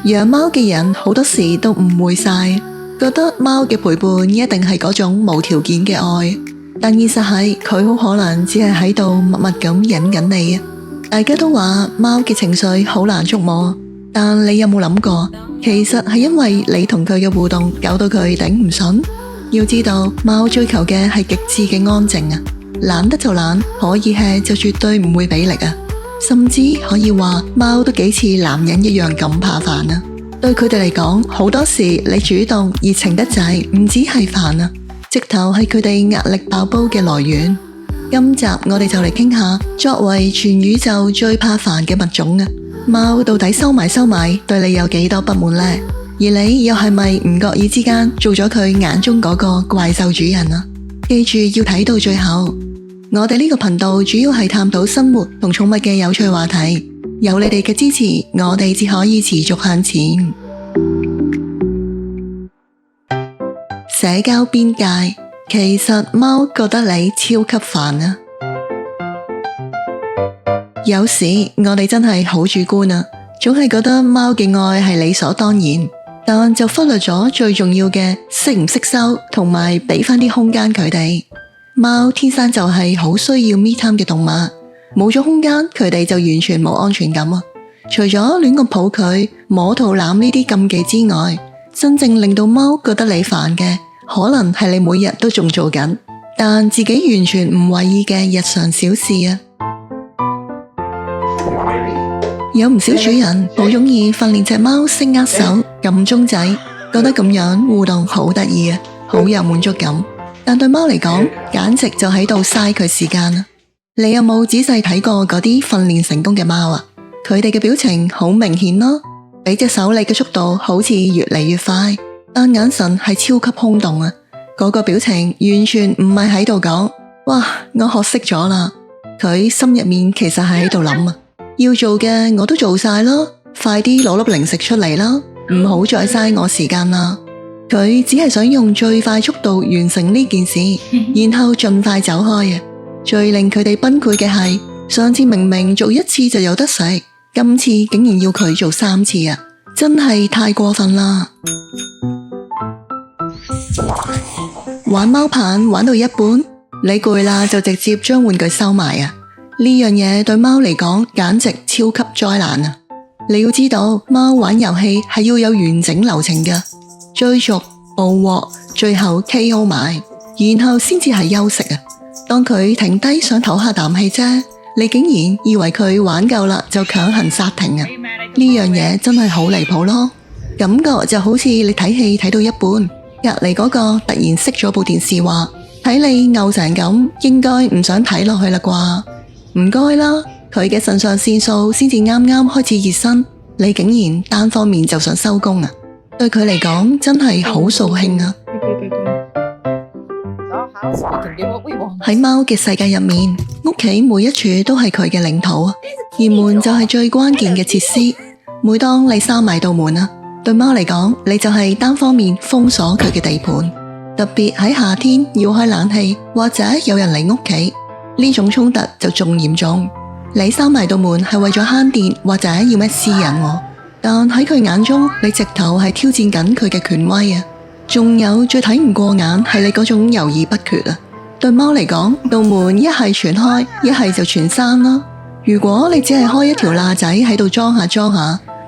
養貓嘅人好多時都誤會晒，覺得貓嘅陪伴一定係嗰種無條件嘅愛，但現實係佢好可能只係喺度默默咁忍緊你。大家都話貓嘅情緒好難捉摸，但你有冇諗過，其實係因為你同佢嘅互動搞到佢頂唔順？要知道，貓追求嘅係極致嘅安靜啊，懶得就懶，可以吃就絕對唔會俾力啊。甚至可以話，貓都幾似男人一樣咁怕煩啊。對佢哋嚟講，好多時你主動熱情得滯，唔止係煩啊，直頭係佢哋壓力爆煲嘅來源。今集我哋就嚟傾下，作為全宇宙最怕煩嘅物種啊，貓到底收埋對你有幾多不滿呢？而你又係咪唔覺意之間做咗佢眼中嗰個怪獸主人啊？記住要睇到最後。我哋呢個頻道主要係探討生活同寵物嘅有趣話題，有你哋嘅支持，我哋至可以持續向前。社交邊界，其實貓覺得你超級煩啊！有時我哋真係好主觀啊，總係覺得貓嘅愛係理所當然，但就忽略咗最重要嘅識唔識收，同埋俾返啲空間佢哋。貓天生就係好需要 me time 嘅動物，冇咗空間，佢哋就完全冇安全感啊！除咗亂咁抱佢、摸肚腩呢啲禁忌之外，真正令到貓覺得你煩嘅，可能係你每日都仲做緊，但自己完全唔為意嘅日常小事啊！有唔少主人好鍾意訓練隻貓識握手、撳鐘仔，覺得咁樣互動好得意啊，好有滿足感。但對貓嚟講，簡直就喺度嘥佢時間啊！你有冇仔細睇過嗰啲訓練成功嘅貓啊？佢哋嘅表情好明顯咯，俾隻手嚟嘅速度好似越嚟越快，但眼神係超級空洞啊！嗰個表情完全唔係喺度講，哇，我學識咗啦！佢心入面其實係喺度諗啊，要做嘅我都做晒咯，快啲攞粒零食出嚟啦，唔好再嘥我時間啦！佢只係想用最快速度完成呢件事，然後盡快走開啊！最令佢哋崩潰嘅係，上次明明做一次就有得食，今次竟然要佢做3次啊！真係太過分啦！玩貓棒玩到一半，你攰啦就直接將玩具收埋啊！呢樣嘢對貓嚟講簡直超級災難啊！你要知道，貓玩遊戲係要有完整流程㗎。追逐、捕獲，最後 KO 埋，然後先至係休息啊！當佢停低想唞下啖氣啫，你竟然以為佢玩夠啦就強行剎停啊！呢樣嘢真係好離譜咯！感覺就好似你睇戲睇到一半，隔籬嗰個突然熄咗部電視話，睇你嘔成咁，應該唔想睇落去啦啩？唔該啦，佢嘅腎上腺素先至啱啱開始熱身，你竟然單方面就想收工啊！對佢嚟講真係好掃興啊！喺貓嘅世界入面，屋企每一處都係佢嘅領土啊，而門就係最關鍵嘅設施。每當你閂埋道門啊，對貓嚟講，你就係單方面封鎖佢嘅地盤。特別喺夏天要開冷氣或者有人嚟屋企，呢種衝突就仲嚴重。你閂埋道門係為咗慳電或者要咩私隱喎？但喺佢眼中，你直頭係挑戰緊佢嘅權威啊！仲有最睇唔過眼係你嗰種猶豫不決啊！對貓嚟講，道門一係全開，一係就全閂啦。如果你只係開一條罅仔喺度裝下，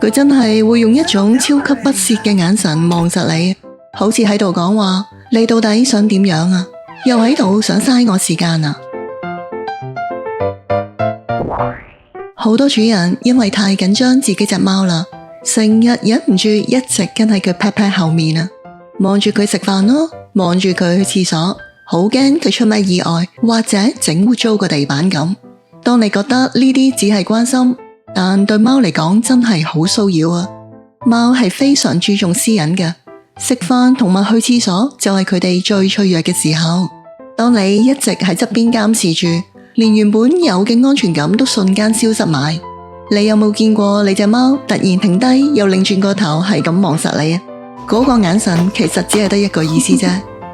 佢真係會用一種超級不屑嘅眼神望實你，好似喺度講話：你到底想點樣啊？又喺度想嘥我時間啊！好多主人因為太緊張自己隻貓啦，成日忍唔住一直跟喺佢 pat 後面啊，望住佢食飯咯，望住佢去廁所，好驚佢出咩意外或者整污糟個地板咁。當你覺得呢啲只係關心，但對貓嚟講真係好騷擾啊！貓係非常注重私隱嘅，食飯同埋去廁所就係佢哋最脆弱嘅時候。當你一直喺側邊監視住，連原本有嘅安全感都瞬間消失埋。你有冇見過你隻貓突然停低，又擰轉個頭係咁望實你啊？嗰個眼神其實只係得一個意思啫。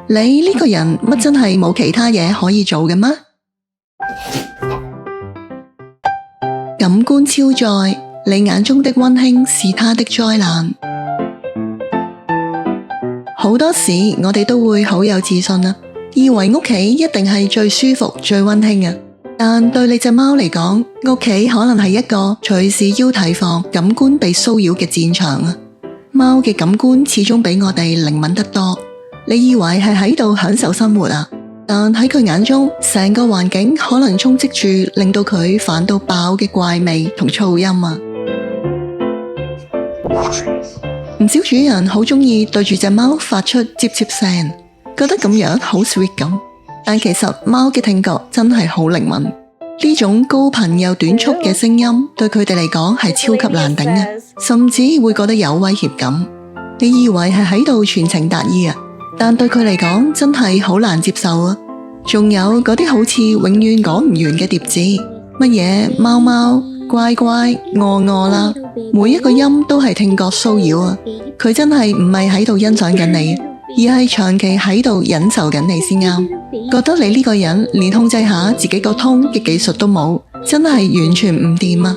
你呢個人乜真係冇其他嘢可以做嘅咩？感官超載，你眼中的溫馨是他的災難。好多時我哋都會好有自信啊，以為屋企一定係最舒服、最溫馨啊。但對你隻貓嚟講，屋企可能係一個隨時要提防感官被騷擾嘅戰場啊。貓嘅感官始終比我哋靈敏得多。你以為係喺度享受生活啊，但喺佢眼中，成個環境可能充斥住令到佢煩到爆嘅怪味同噪音啊。唔少主人好鍾意對住隻貓發出啜啜聲，覺得咁樣好 sweet 咁。但其實貓嘅聽覺真係好靈敏，呢種高頻又短促嘅聲音對佢哋嚟講係超級難頂啊，甚至會覺得有威脅感。你以為係喺度傳情達意啊，但對佢嚟講真係好難接受啊。仲有嗰啲好似永遠講唔完嘅疊字，乜嘢貓貓、乖乖、餓啦，每一個音都係聽覺騷擾啊。佢真係唔係喺度欣賞緊你，而係長期喺度忍受緊你先啱。覺得你呢個人連控制下自己個通嘅技術都冇，真係完全唔掂啊！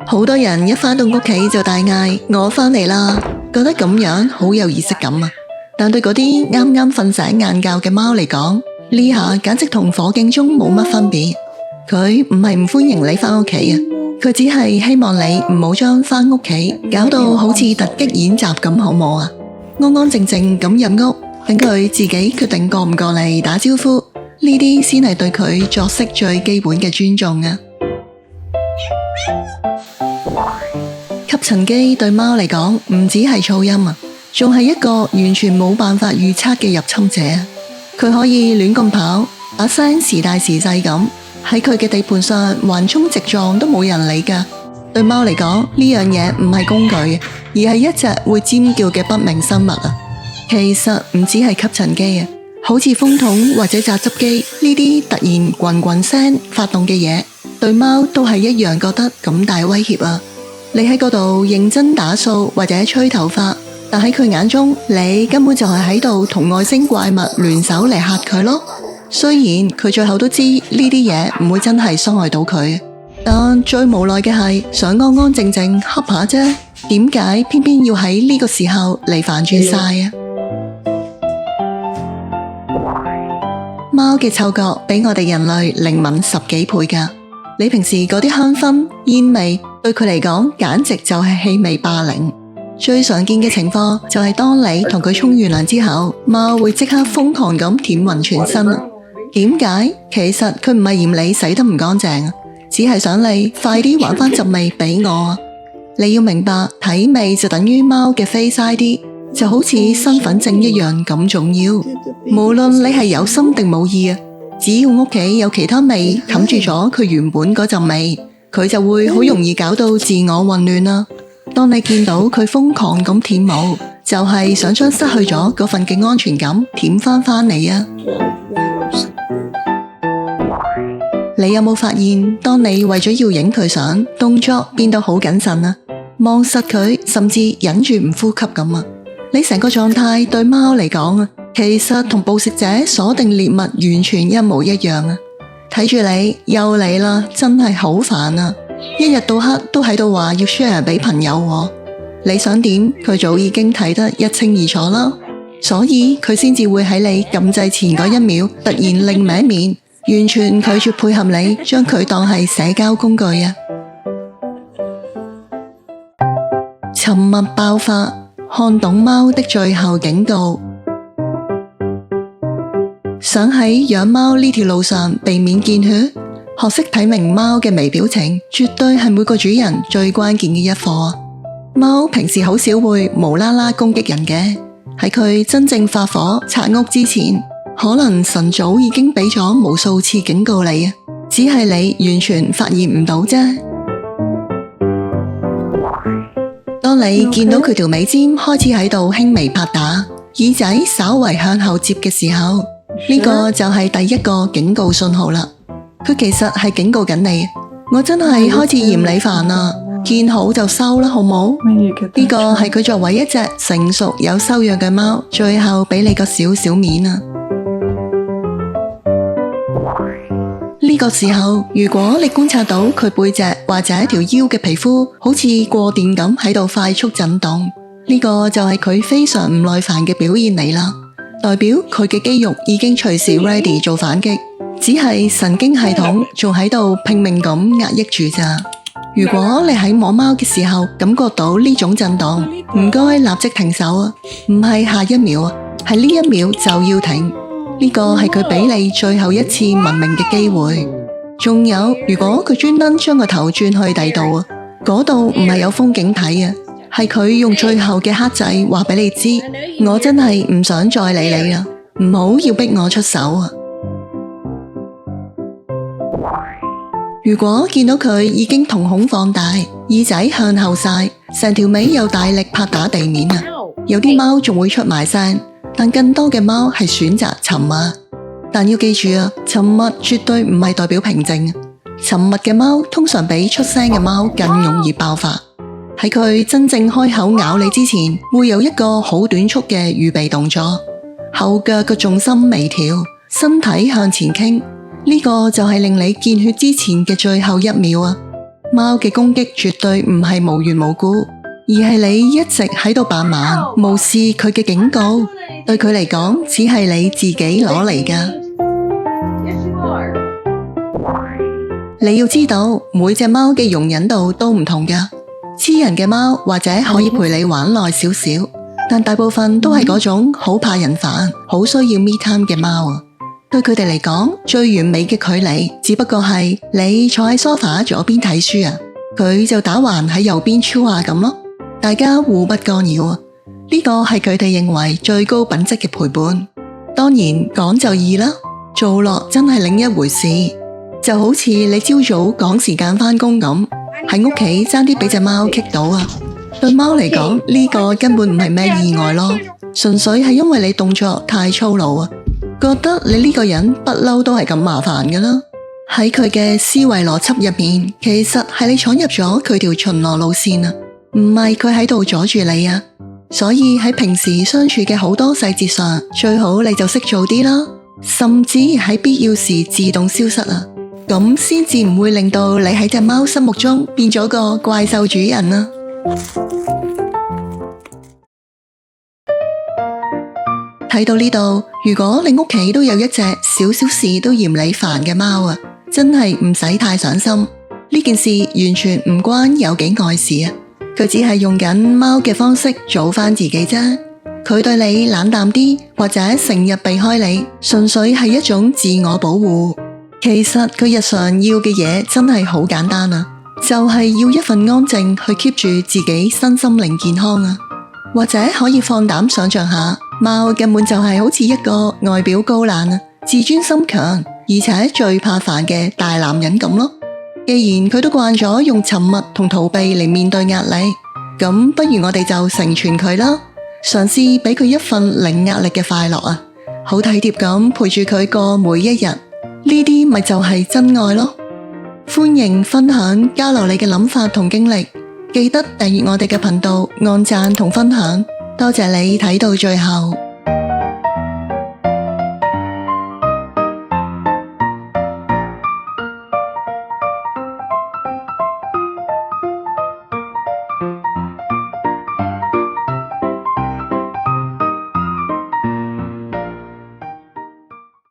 好多人一返到屋企就大嗌我返嚟啦，覺得咁樣好有儀式感啊！但對嗰啲啱啱瞓醒晏覺嘅貓嚟講，呢下簡直同火警鐘冇乜分別。佢唔係唔歡迎你返屋企啊，佢只係希望你唔好將返屋企搞到好似突擊演習咁，好冇啊？安安靜靜咁入屋，等佢自己決定過唔過嚟打招呼，呢啲先係對佢作息最基本嘅尊重啊！吸塵機對貓嚟講唔止係噪音啊，仲係一個完全冇辦法預測嘅入侵者。佢可以亂咁跑，把聲時大時細咁，喺佢嘅地盤上橫衝直撞都冇人理㗎。對貓嚟講，呢樣嘢唔係工具，而係一隻會尖叫嘅不明生物啊！其實唔止係吸塵機啊，好似風筒或者榨汁機呢啲突然滾滾聲發動嘅嘢，對貓都係一樣覺得咁大威脅啊！你喺嗰度認真打掃或者吹頭髮，但喺佢眼中，你根本就係喺度同外星怪物聯手嚟嚇佢咯。雖然佢最後都知呢啲嘢唔會真係傷害到佢，但最無奈嘅係想安安靜靜瞌下啫，點解偏偏要喺呢個時候嚟煩住晒啊？貓嘅嗅覺比我哋人類靈敏10幾倍㗎。你平時嗰啲香薰、煙味，對佢嚟講簡直就係氣味霸凌。最常見嘅情況就係當你同佢沖完涼之後，貓會即刻瘋狂咁舔勻全身。點解？其實佢唔係嫌你洗得唔乾淨，只係想你快啲還返陣味俾我。你要明白，體味就等於貓嘅 Face ID，就好似身份證一樣咁重要。無論你係有心定冇意啊，只要屋企有其他味冚住咗佢原本嗰陣味，佢就會好容易搞到自我混亂啦。當你見到佢瘋狂咁舔毛，就係想將失去咗嗰份嘅安全感舔返嚟啊！你有冇發現，當你為咗要影佢相，動作變到好謹慎啊，望實佢，甚至忍住唔呼吸咁啊？你成個狀態對貓嚟講啊，其實同捕食者鎖定獵物完全一模一樣啊！睇住你又嚟啦，真係好煩啊！一日到黑都喺度話要 share 俾朋友喎，你想點？佢早已經睇得一清二楚啦，所以佢先至會喺你撳掣前嗰一秒突然另歪面，完全拒絕配合你，將佢當係社交工具啊！沉默爆發，看懂貓的最後警告。想喺養貓呢條路上避免見血，學識睇明貓嘅微表情，絕對係每個主人最關鍵嘅一課。貓平時好少會無啦啦攻擊人嘅，喺佢真正發火拆屋之前，可能神早已經俾咗無數次警告你啊，只係你完全發現唔到啫。當你見到佢條尾尖開始喺度輕微拍打，耳仔稍為向後接嘅時候，呢個就係第一個警告信號啦。佢其實係警告緊你，我真係開始嫌你煩啦，見好就收啦，好冇？呢個係佢作為一隻成熟有修養嘅貓，最後俾你個少少面啊！呢呢個時候，如果你觀察到佢背脊或者條腰嘅皮膚好似過電咁喺度快速震動，呢個就係佢非常唔耐煩嘅表現嚟啦，代表佢嘅肌肉已經隨時 ready 做反擊，只係神經系統仲喺度拼命咁壓抑住咋。如果你喺摸貓嘅時候感覺到呢種震動，唔該立即停手啊，唔係下一秒啊，係呢一秒就要停。呢個係佢俾你最後一次文明嘅機會。仲有，如果佢專登將個頭轉去第度啊，嗰度唔係有風景睇啊，係佢用最後嘅克制話俾你知，我真係唔想再理你啦，唔好要逼我出手啊。如果見到佢已經瞳孔放大，耳仔向後晒，成條尾又大力拍打地面啊，有啲貓仲會出埋聲，但更多嘅貓係選擇沉默。但要記住啊，沉默絕對唔係代表平靜，沉默嘅貓通常比出聲嘅貓更容易爆發。喺佢真正開口咬你之前，會有一個好短促嘅預備動作，後腳嘅重心微調，身體向前傾，呢個就係令你見血之前嘅最後一秒啊！貓嘅攻擊絕對唔係無緣無故，而係你一直喺度扮盲，無視佢嘅警告，對佢嚟講只係你自己攞嚟㗎。你要知道，每隻貓嘅容忍度都唔同㗎，黐人嘅貓或者可以陪你玩耐少少，但大部分都係嗰種好怕人煩、好需要 me time 嘅貓啊。對佢哋嚟講，最完美嘅距離只不過係你坐喺 sofa 左邊睇書啊，佢就打橫喺右邊 chill 下咁咯，大家互不干擾啊。呢個係佢哋認為最高品質嘅陪伴。當然講就易啦，做落真係另一回事。就好似你朝早趕時間返工咁，喺屋企爭啲俾隻貓棘到啊。對貓嚟講，呢個根本唔係咩意外咯，純粹係因為你動作太粗魯啊，覺得你呢個人不嬲都係咁麻煩㗎啦。喺佢嘅思維邏輯入面，其實係你闖入咗佢條巡邏路線啊，唔係佢喺度阻住你啊。所以喺平時相處嘅好多細節上，最好你就識做啲啦，甚至喺必要時自動消失啊，咁先至唔會令到你喺隻貓心目中變咗個怪獸主人啊。睇到呢度，如果你屋企都有一隻少少事都嫌你煩嘅貓啊，真係唔使太上心，呢件事完全唔關有幾愛事啊，佢只係用緊貓嘅方式做返自己啫。佢對你冷淡啲，或者成日避開你，純粹係一種自我保護。其實佢日常要嘅嘢真係好簡單啊，就係要一份安靜去 keep 住自己身心靈健康啊。或者可以放膽想象下，貓根本就係好似一個外表高冷啊、自尊心強，而且最怕煩嘅大男人咁咯。既然佢都慣咗用沉默同逃避嚟面對壓力，咁不如我哋就成全佢啦，嘗試俾佢一份零壓力嘅快樂啊，好體貼咁陪住佢過每一日。呢啲咪就係真愛咯。歡迎分享交流你嘅諗法同經歷，記得訂閱我哋嘅頻道，按讚同分享。多謝你睇到最後。